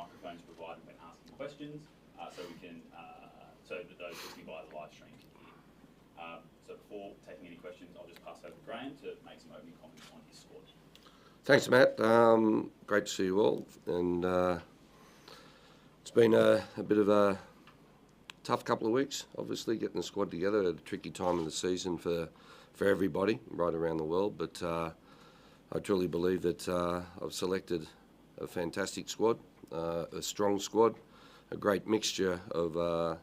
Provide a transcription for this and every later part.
microphones provided when asking questions, so that those listening via the live stream can hear. So before taking any questions, I'll just pass over to Graham to make some opening comments on his squad. Thanks, Matt. Great to see you all. And it's been a bit of a tough couple of weeks, obviously, getting the squad together at a tricky time of the season for everybody right around the world. But I truly believe that I've selected a fantastic squad, a strong squad, a great mixture of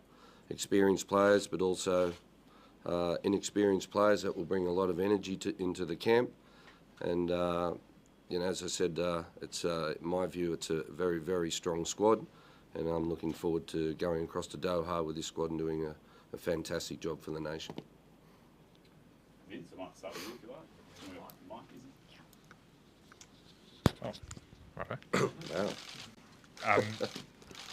experienced players, but also inexperienced players that will bring a lot of energy into the camp. And as I said, it's in my view, it's a very, very strong squad, and I'm looking forward to going across to Doha with this squad and doing a fantastic job for the nation. Vince, I might start with you if you like. Wow.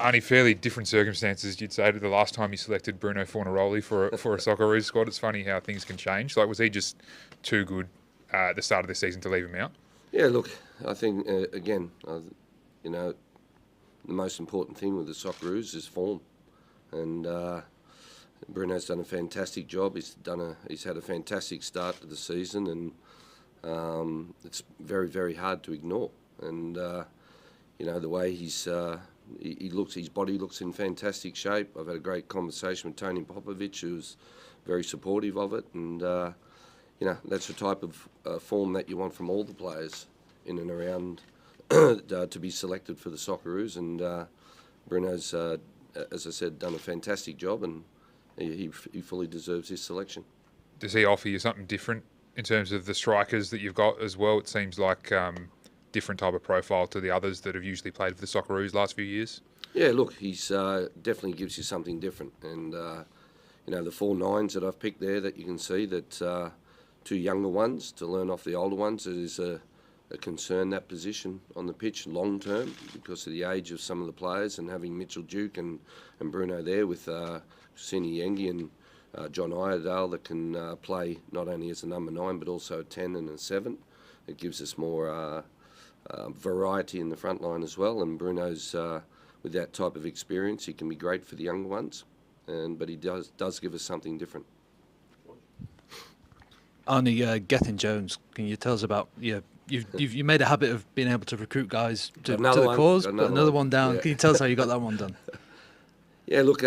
Only fairly different circumstances, you'd say, to the last time you selected Bruno Fornaroli for a Socceroos squad. It's funny how things can change. Like, was he just too good at the start of the season to leave him out? Yeah, look, I think, again, the most important thing with the Socceroos is form. And Bruno's done a fantastic job. He's had a fantastic start to the season, and it's very, very hard to ignore. And, the way he looks, his body looks in fantastic shape. I've had a great conversation with Tony Popovic, who's very supportive of it. And, that's the type of form that you want from all the players in and around to be selected for the Socceroos. And Bruno's, as I said, done a fantastic job, and he fully deserves his selection. Does he offer you something different in terms of the strikers that you've got as well? It seems like different type of profile to the others that have usually played for the Socceroos last few years. Yeah, look, he's definitely gives you something different. And, the 4 9s that I've picked there that you can see, that 2 younger ones to learn off the older ones, it is a concern, that position on the pitch long term, because of the age of some of the players, and having Mitchell Duke and Bruno there with Sini Yengi and John Iredale that can play not only as a number 9 but also a 10 and a 7. It gives us more variety in the front line as well. And Bruno's, with that type of experience, he can be great for the younger ones, but he does give us something different. Arnie, Gethin Jones, can you tell us about you've made a habit of being able to recruit guys to the cause, put another one down. Yeah. Can you tell us how you got that one done? Yeah, look,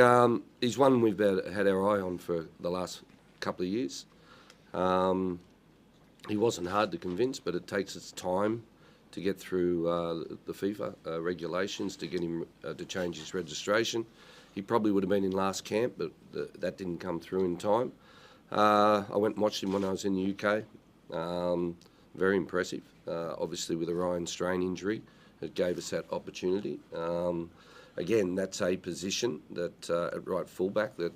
he's one we've had our eye on for the last couple of years. He wasn't hard to convince, but it takes its time to get through the FIFA regulations to get him to change his registration. He probably would have been in last camp, but that didn't come through in time. I went and watched him when I was in the UK. Very impressive. Obviously, with a Ryan strain injury, it gave us that opportunity. Again, that's a position that at right fullback that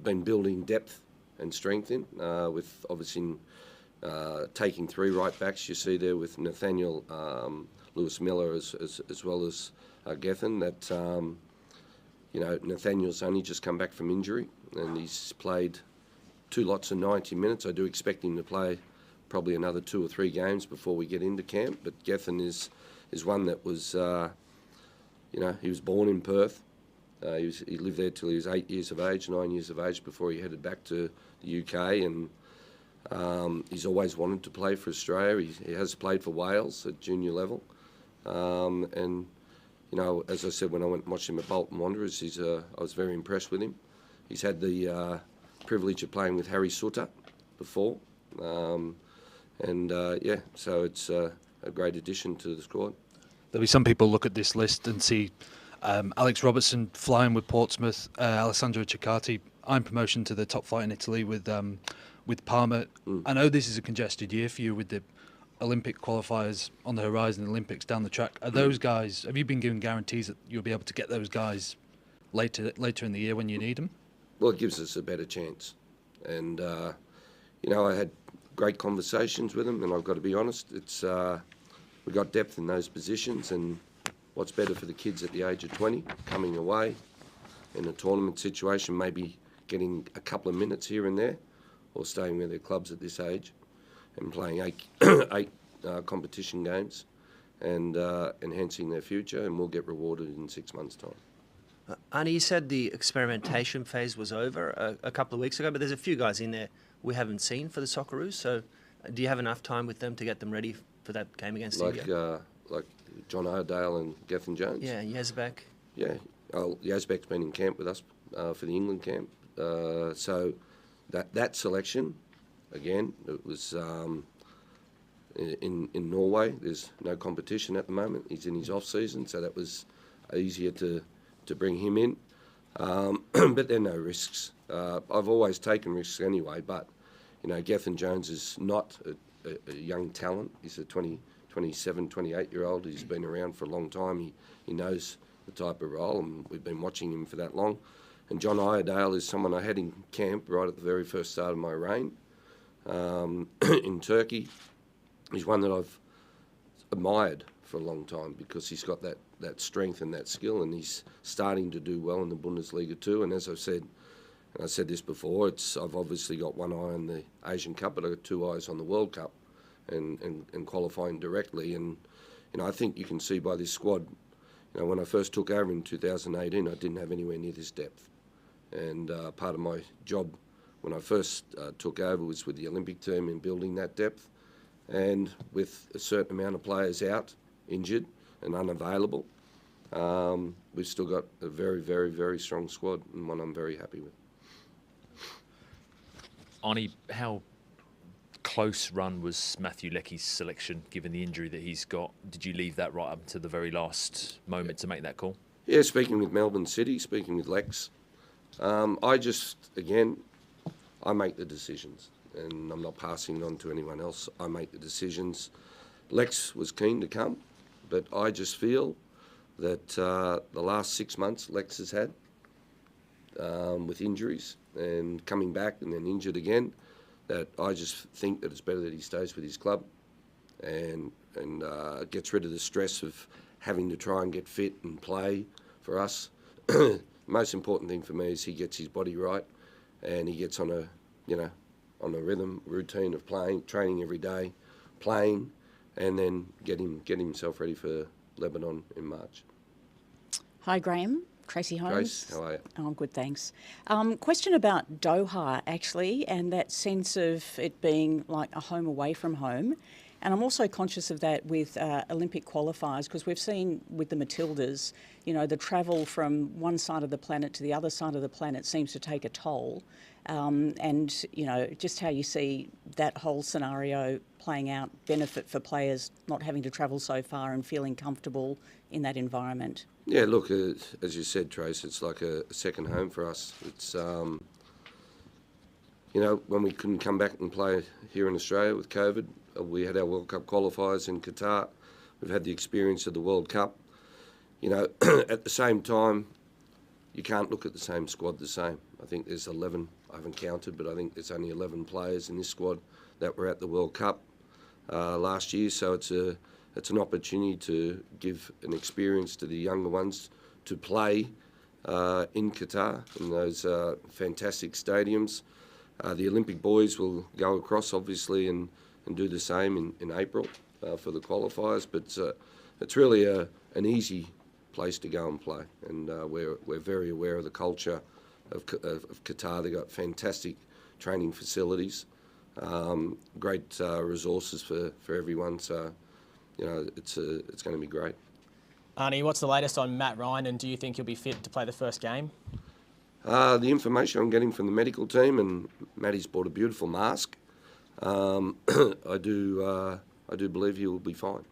been building depth and strength in. With obviously taking 3 right backs, you see there with Nathaniel Lewis Miller as well as Gethin. That Nathaniel's only just come back from injury, and he's played 2 lots of 90 minutes. I do expect him to play probably another 2 or 3 games before we get into camp. But Gethin is one that was, he was born in Perth. He lived there till he was 9 years of age before he headed back to the UK. And he's always wanted to play for Australia. He has played for Wales at junior level. And as I said, when I went and watched him at Bolton Wanderers, I was very impressed with him. He's had the privilege of playing with Harry Sutter before. So it's a great addition to the squad. There'll be some people look at this list and see Alex Robertson flying with Portsmouth, Alessandro Ciccati eyeing promotion to the top flight in Italy with Parma. I know this is a congested year for you with the Olympic qualifiers on the horizon, Olympics down the track. Are those guys? Have you been given guarantees that you'll be able to get those guys later in the year when you need them? Well, it gives us a better chance, and I had great conversations with them, and I've got to be honest, it's we've got depth in those positions, and what's better for the kids at the age of 20, coming away in a tournament situation, maybe getting a couple of minutes here and there, or staying with their clubs at this age and playing eight competition games and enhancing their future, and we'll get rewarded in 6 months' time. Arnie, you said the experimentation phase was over a couple of weeks ago, but there's a few guys in there we haven't seen for the Socceroos. So, do you have enough time with them to get them ready for that game against India? Like John Iredale and Gethin Jones. Yeah, Yazbek. Yeah, Yazbek's been in camp with us for the England camp. So that selection, again, it was in Norway. There's no competition at the moment. He's in his off season, so that was easier to bring him in. But there are no risks. I've always taken risks anyway, but, Gethin Jones is not a young talent. He's a 27, 28-year-old. He's been around for a long time. He knows the type of role, and we've been watching him for that long. And John Iredale is someone I had in camp right at the very first start of my reign in Turkey. He's one that I've admired for a long time because he's got that strength and that skill, and he's starting to do well in the Bundesliga too. And as I've said, and I said this before, I've obviously got one eye on the Asian Cup, but I've got two eyes on the World Cup and qualifying directly. And, I think you can see by this squad, when I first took over in 2018, I didn't have anywhere near this depth. And part of my job when I first took over was with the Olympic team in building that depth. And with a certain amount of players out, injured and unavailable, we've still got a very, very, very strong squad, and one I'm very happy with. Arnie, how close run was Matthew Leckie's selection, given the injury that he's got? Did you leave that right up to the very last moment to make that call? Yeah, speaking with Melbourne City, speaking with Lex, I make the decisions, and I'm not passing it on to anyone else. I make the decisions. Lex was keen to come, but I just feel that the last 6 months Lex has had with injuries and coming back and then injured again, that I just think that it's better that he stays with his club and gets rid of the stress of having to try and get fit and play for us. Most important thing for me is he gets his body right and he gets on a rhythm, routine of playing, training every day, playing, and then get himself ready for Lebanon in March. Hi, Graham. Tracy Holmes. Grace, how are you? Oh, good, thanks. Question about Doha, actually, and that sense of it being like a home away from home. And I'm also conscious of that with Olympic qualifiers, because we've seen with the Matildas, the travel from one side of the planet to the other side of the planet seems to take a toll. And, just how you see that whole scenario playing out, benefit for players not having to travel so far and feeling comfortable in that environment. Yeah, look, as you said, Trace, it's like a second home for us. It's, when we couldn't come back and play here in Australia with COVID, we had our World Cup qualifiers in Qatar. We've had the experience of the World Cup. At the same time, you can't look at the same squad the same. I think there's 11, I haven't counted, but I think there's only 11 players in this squad that were at the World Cup last year. So it's an opportunity to give an experience to the younger ones to play in Qatar, in those fantastic stadiums. The Olympic boys will go across, obviously, and do the same in April for the qualifiers. But it's really an easy place to go and play. And we're very aware of the culture of Qatar. They've got fantastic training facilities, great resources for everyone. So, it's going to be great. Arnie, what's the latest on Matt Ryan, and do you think he'll be fit to play the first game? The information I'm getting from the medical team, and Matty's bought a beautiful mask. I do believe he will be fine.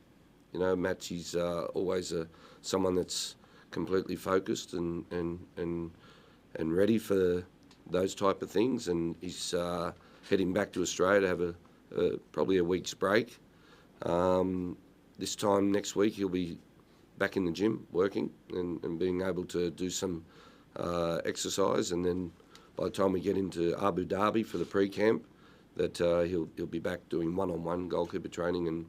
Matt's always someone that's completely focused and ready for those type of things, and he's heading back to Australia to have probably a week's break. This time next week he'll be back in the gym working and being able to do some exercise, and then by the time we get into Abu Dhabi for the pre-camp, that he'll be back doing one-on-one goalkeeper training, and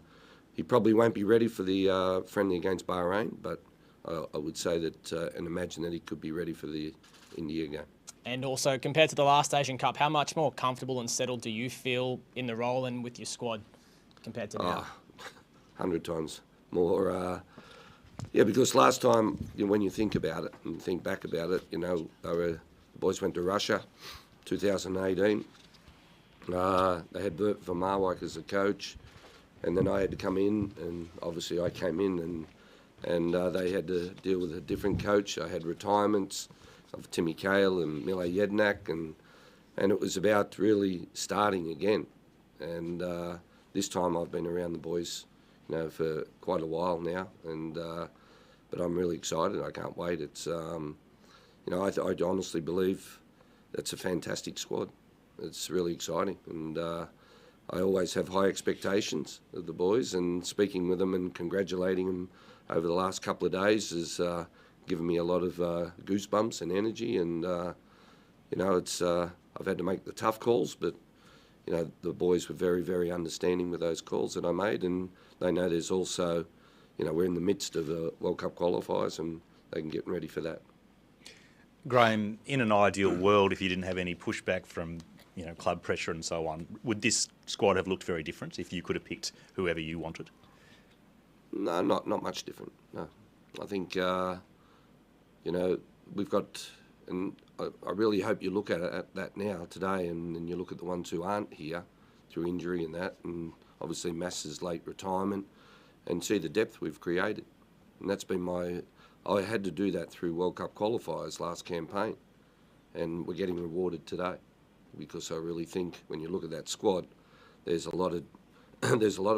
he probably won't be ready for the friendly against Bahrain, but I would say that and imagine that he could be ready for the India game. And also, compared to the last Asian Cup, how much more comfortable and settled do you feel in the role and with your squad compared to now? 100 times Because last time, when you think about it and think back about it, the boys went to Russia, 2018. They had Bert van Marwijk as a coach, and then I had to come in, and obviously I came in, and they had to deal with a different coach. I had retirements of Timmy Cahill and Mile Jednak, and it was about really starting again. And this time I've been around the boys, for quite a while now, and but I'm really excited. I can't wait. It's I honestly believe that's a fantastic squad. It's really exciting, and I always have high expectations of the boys, and speaking with them and congratulating them over the last couple of days has given me a lot of goosebumps and energy, and it's I've had to make the tough calls, but the boys were very, very understanding with those calls that I made, and they know there's also, we're in the midst of the World Cup qualifiers, and they can get ready for that. Graham, in an ideal world, if you didn't have any pushback from club pressure and so on, would this squad have looked very different if you could have picked whoever you wanted? No, not much different. No, I think we've got, and I really hope you look at that now today, and you look at the ones who aren't here through injury and that, and obviously Mass's late retirement, and see the depth we've created. And that's been I had to do that through World Cup qualifiers last campaign, and we're getting rewarded today, because I really think when you look at that squad, there's a lot of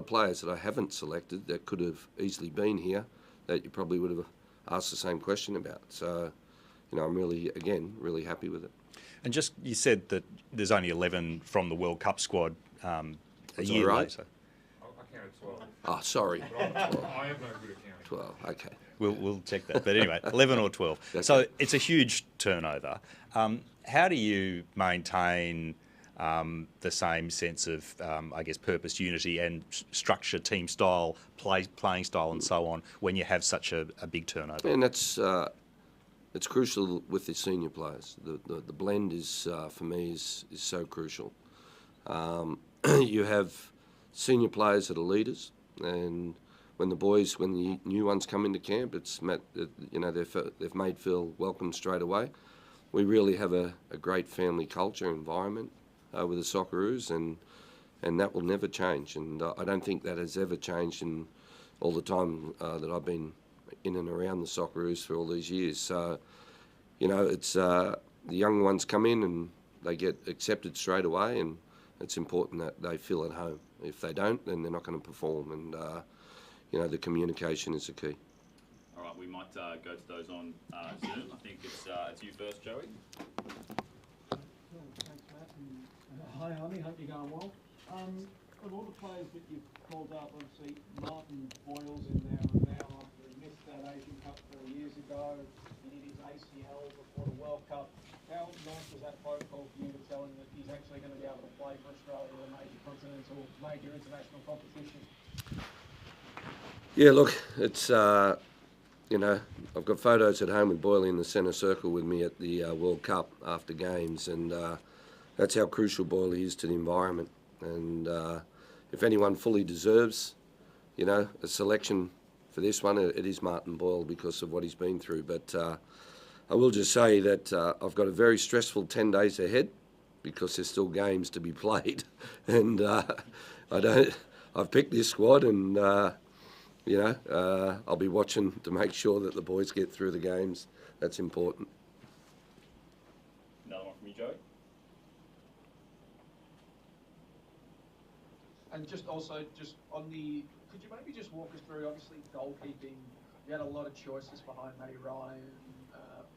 players that I haven't selected that could have easily been here that you probably would have asked the same question about. So, I'm really happy with it. And just, you said that there's only 11 from the World Cup squad a year later. I counted 12. Oh, sorry. I am no good at counting. 12, okay. We'll check that. But anyway, 11 or 12. So it's a huge turnover. How do you maintain the same sense of, purpose, unity and structure, team style, playing style and so on when you have such a big turnover? And that's it's crucial with the senior players. The blend is, for me, is so crucial. You have senior players that are leaders, and when the new ones come into camp, they've made feel welcome straight away. We really have a great family culture environment with the Socceroos, and that will never change. And I don't think that has ever changed in all the time that I've been in and around the Socceroos for all these years. So, it's the young ones come in and they get accepted straight away, and it's important that they feel at home. If they don't, then they're not going to perform, and the communication is the key. All right, we might go to those on Zoom. I think it's you first, Joey. Thanks, Matt. Hi, Arnie. Hope you're going well. Of all the players that you've called up, obviously Martin Boyle's in there now. After he missed that Asian Cup 4 years ago, he did his ACL before the World Cup. How nice was that phone call for you to tell him that he's actually going to be able to play for Australia in a major international competition? Yeah, look, it's I've got photos at home with Boyle in the centre circle with me at the World Cup after games, and that's how crucial Boyle is to the environment. And if anyone fully deserves, a selection for this one, it is Martin Boyle because of what he's been through. But I will just say that I've got a very stressful 10 days ahead because there's still games to be played, and I've picked this squad, and I'll be watching to make sure that the boys get through the games. That's important. Another one from you, Joey. And just on the, could you maybe just walk us through, obviously goalkeeping, you had a lot of choices behind Matty Ryan,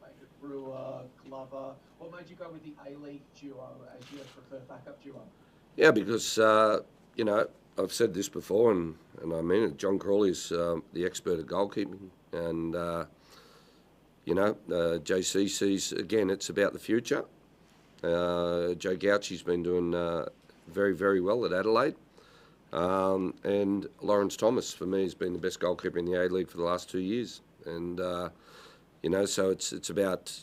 Major Brewer, Glover. What made you go with the A-League duo as your preferred backup duo? Yeah, because, I've said this before, and I mean it, John Crawley's the expert at goalkeeping, and, JC sees, again, it's about the future. Joe Gauchi's been doing very, very well at Adelaide. And Lawrence Thomas, for me, has been the best goalkeeper in the A-League for the last 2 years. And, so it's about,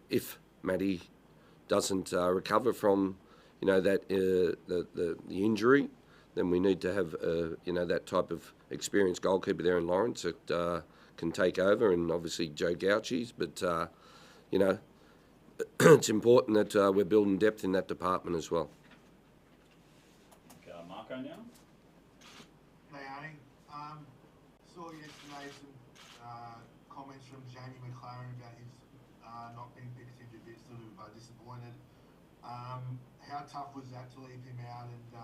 if Matty doesn't recover from, that the injury, then we need to have, that type of experienced goalkeeper there in Lawrence that can take over, and obviously Joe Gauchi's. But, you know, it's important that we're building depth in that department as well. Marco now. Hey, Arnie. Saw yesterday some comments from Jamie McLaren about his not being picked. Seemed a bit sort of disappointed. How tough was that to leave him out, and do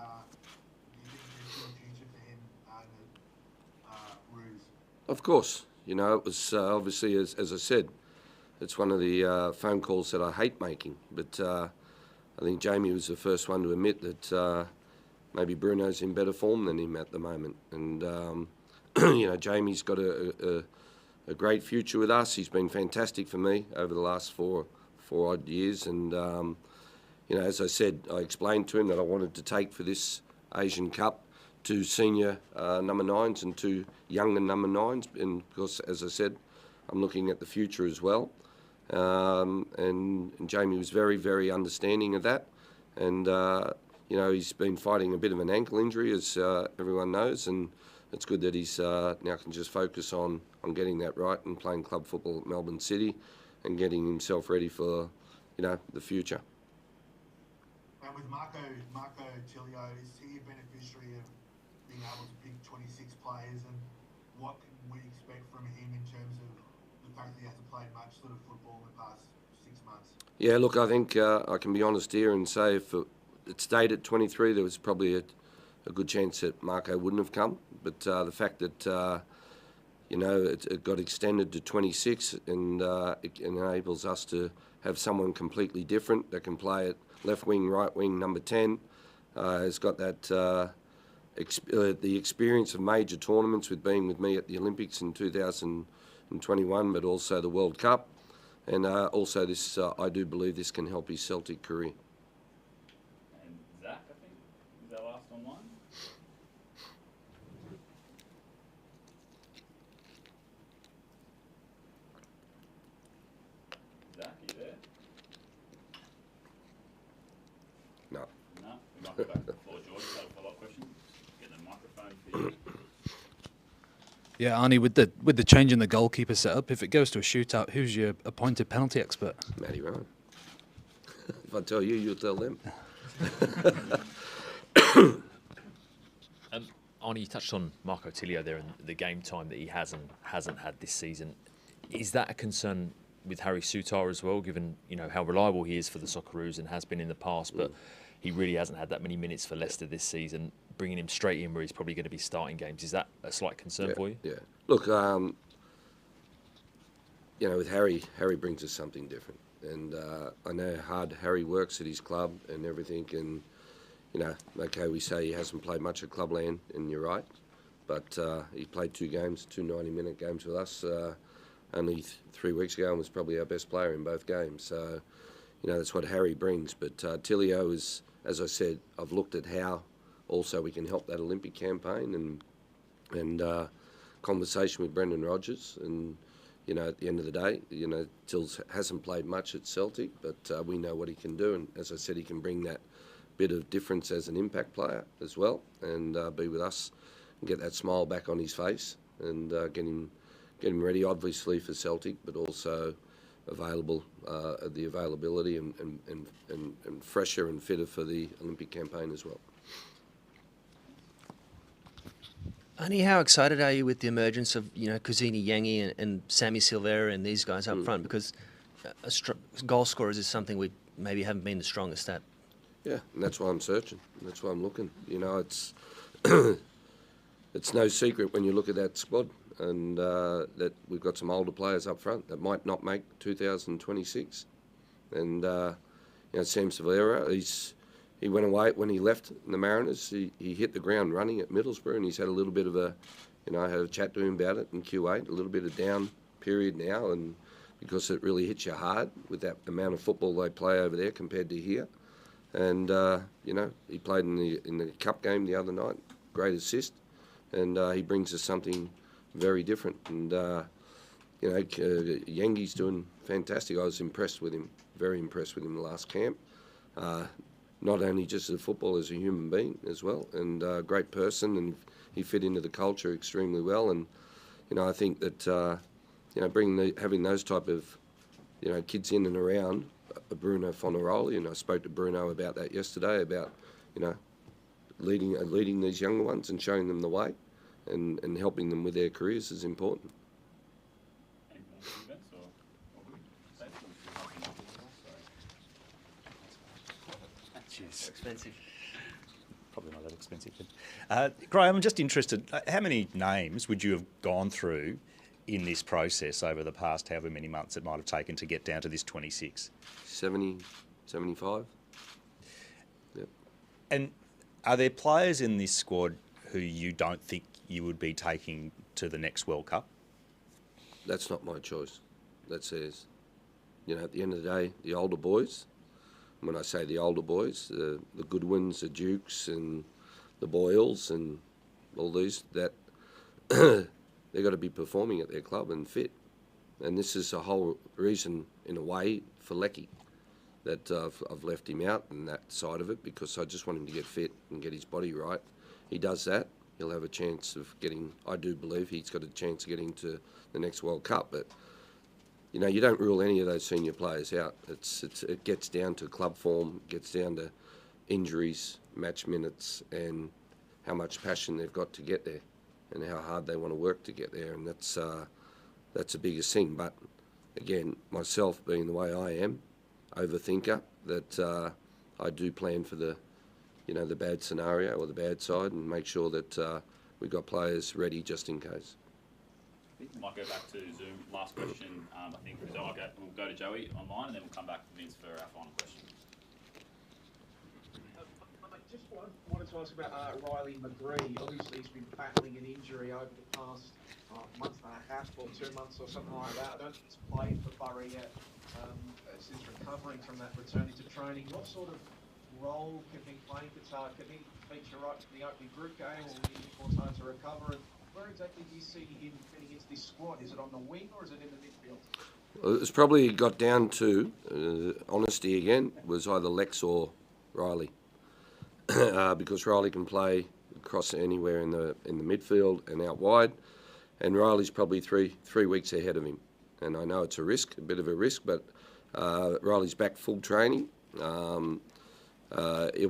you think there's still a future for him in the Roos? Of course. You know, it was obviously, as I said, it's one of the phone calls that I hate making. But I think Jamie was the first one to admit that maybe Bruno's in better form than him at the moment. And, you know, Jamie's got a great future with us. He's been fantastic for me over the last four odd years. And, you know, as I said, I explained to him that I wanted to take for this Asian Cup 2 senior number 9s and 2 younger number 9s. And, of course, as I said, I'm looking at the future as well. And Jamie was very, very understanding of that. And, you know, he's been fighting a bit of an ankle injury, as everyone knows, and it's good that he's now can just focus on getting that right and playing club football at Melbourne City and getting himself ready for, you know, the future. And with Marco Tilio, is he a beneficiary of being able to pick 26 players, and what can we expect from him in terms of the fact that he hasn't played much sort of football in the past 6 months? Yeah, look, I think I can be honest here and say if it stayed at 23, there was probably a good chance that Marco wouldn't have come. But the fact that, you know, it got extended to 26 and it enables us to have someone completely different that can play at left wing, right wing, number 10, has got that the experience of major tournaments with being with me at the Olympics in 2021, but also the World Cup. And also this, I do believe this can help his Celtic career. And Zach, I think, is our last online. Zach, are you there? No. No, we might go back to the floor. George, you have a follow-up question? Get the microphone for you. Yeah, Arnie, with the change in the goalkeeper setup, if it goes to a shootout, who's your appointed penalty expert? Matty Ryan. If I tell you, you'll tell them. Arnie, you touched on Marco Tilio there and the game time that he hasn't had this season. Is that a concern with Harry Sutar as well, given, you know, how reliable he is for the Socceroos and has been in the past, but he really hasn't had that many minutes for Leicester this season? Bringing him straight in where he's probably going to be starting games, is that a slight concern for you? Yeah. Look, you know, with Harry brings us something different. And I know how hard Harry works at his club and everything. And, you know, okay, we say he hasn't played much at Clubland, and you're right. But he played 2 games, 2 90-minute games with us only 3 weeks ago, and was probably our best player in both games. So, you know, that's what Harry brings. But Tilio is, as I said, I've looked at how also we can help that Olympic campaign and conversation with Brendan Rodgers. And, you know, at the end of the day, you know, Tils hasn't played much at Celtic, but we know what he can do. And as I said, he can bring that bit of difference as an impact player as well, and be with us and get that smile back on his face and get him ready, obviously, for Celtic, but also available, the availability and fresher and fitter for the Olympic campaign as well. Arnie, how excited are you with the emergence of, you know, Kuzini Yangi and Sammy Silvera and these guys up front? Because goal scorers is something we maybe haven't been the strongest at. Yeah, and that's why I'm searching. That's why I'm looking. You know, it's it's no secret when you look at that squad and that we've got some older players up front that might not make 2026. And, you know, Sam Silvera, he went away when he left the Mariners. He hit the ground running at Middlesbrough, and he's had a little bit of I had a chat to him about it in Q8, a little bit of down period now, and because it really hits you hard with that amount of football they play over there compared to here. And, you know, he played in the cup game the other night, great assist, and he brings us something very different. And, you know, Yangi's doing fantastic. I was impressed with him, very impressed with him the last camp. not only just as a footballer, as a human being as well, and a great person, and he fit into the culture extremely well. And I think that having those type of kids in and around Bruno Fornaroli, and I spoke to Bruno about that yesterday, about leading these younger ones and showing them the way, and helping them with their careers is important. Any more comments or Cheers. Expensive. Probably not that expensive. Graham, I'm just interested, how many names would you have gone through in this process over the past however many months it might have taken to get down to this 26? 70, 75. Yep. And are there players in this squad who you don't think you would be taking to the next World Cup? That's not my choice. That's theirs. At the end of the day, the older boys, when I say the older boys, the Goodwins, the Dukes and the Boyles and all these, that they've got to be performing at their club and fit. And this is the whole reason, in a way, for Lecky, that I've left him out and that side of it, because I just want him to get fit and get his body right. He does that, he'll have a chance of getting, I do believe he's got a chance of getting to the next World Cup. But you don't rule any of those senior players out. It gets down to club form, it gets down to injuries, match minutes, and how much passion they've got to get there, and how hard they want to work to get there. And that's the biggest thing. But again, myself being the way I am, overthinker, that I do plan for the bad scenario or the bad side, and make sure that we've got players ready just in case. I think we might go back to Zoom. Last question, I think we'll go to Joey online, and then we'll come back to Vince for our final question. I just wanted to ask about Riley McGree. Obviously, he's been battling an injury over the past month and a half or 2 months or something like that. I don't think he's played for Bury yet since recovering from that, returning to training. What sort of role can he play in Qatar? Can he feature right in the opening group game, or will he need more time to recover? And where exactly do you see him fitting into this squad? Is it on the wing or is it in the midfield? Well, it's probably got down to honesty again. Was either Lex or Riley, because Riley can play across anywhere in the midfield and out wide, and Riley's probably three weeks ahead of him. And I know it's a bit of a risk, but Riley's back full training. He'll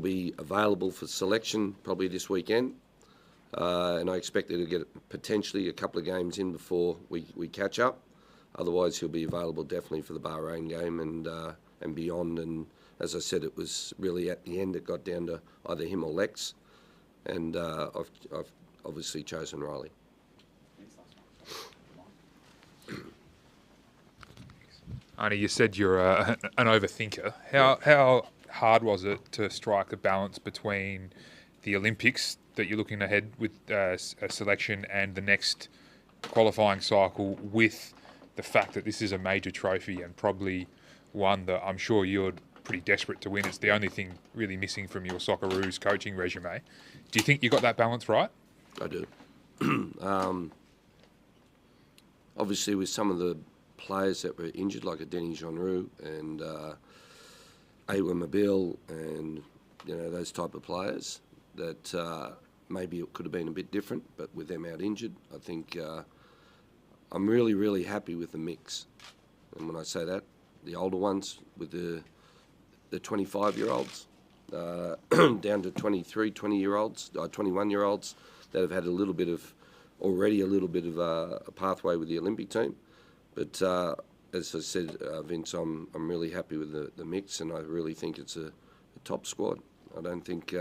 be available for selection probably this weekend. And I expect to get potentially a couple of games in before we catch up. Otherwise, he'll be available definitely for the Bahrain game and beyond. And as I said, it was really at the end it got down to either him or Lex, and I've obviously chosen Riley. Arnie, you said you're an overthinker. How hard was it to strike a balance between the Olympics that you're looking ahead with a selection and the next qualifying cycle, with the fact that this is a major trophy and probably one that I'm sure you're pretty desperate to win? It's the only thing really missing from your Socceroos coaching resume. Do you think you got that balance right? I do. Obviously, with some of the players that were injured, like a Denny Jeanroux and Awa Mobile and those type of players, that maybe it could have been a bit different, but with them out injured, I think I'm really, really happy with the mix. And when I say that, the older ones with the 25-year-olds down to 23, 20-year-olds, 21-year-olds that have had a little bit of a pathway with the Olympic team. But as I said, Vince, I'm really happy with the mix, and I really think it's a top squad. I don't think,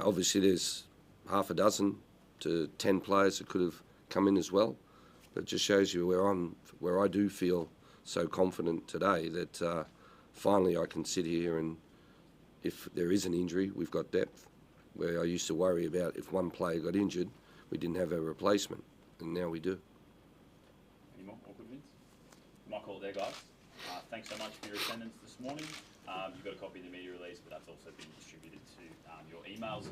obviously there's half a dozen to 10 players that could have come in as well. But it just shows you where I do feel so confident today that finally I can sit here, and if there is an injury, we've got depth. Where I used to worry about if one player got injured, we didn't have a replacement, and now we do. Any more awkward wins? Might call it there, guys. Thanks so much for your attendance this morning. You've got a copy of the media release, but that's also been distributed to your emails.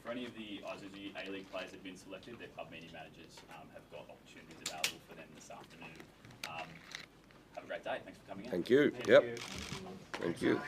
For any of the Isuzu A-League players that have been selected, their club media managers have got opportunities available for them this afternoon. Have a great day. Thanks for coming in. Thank you. Thank you.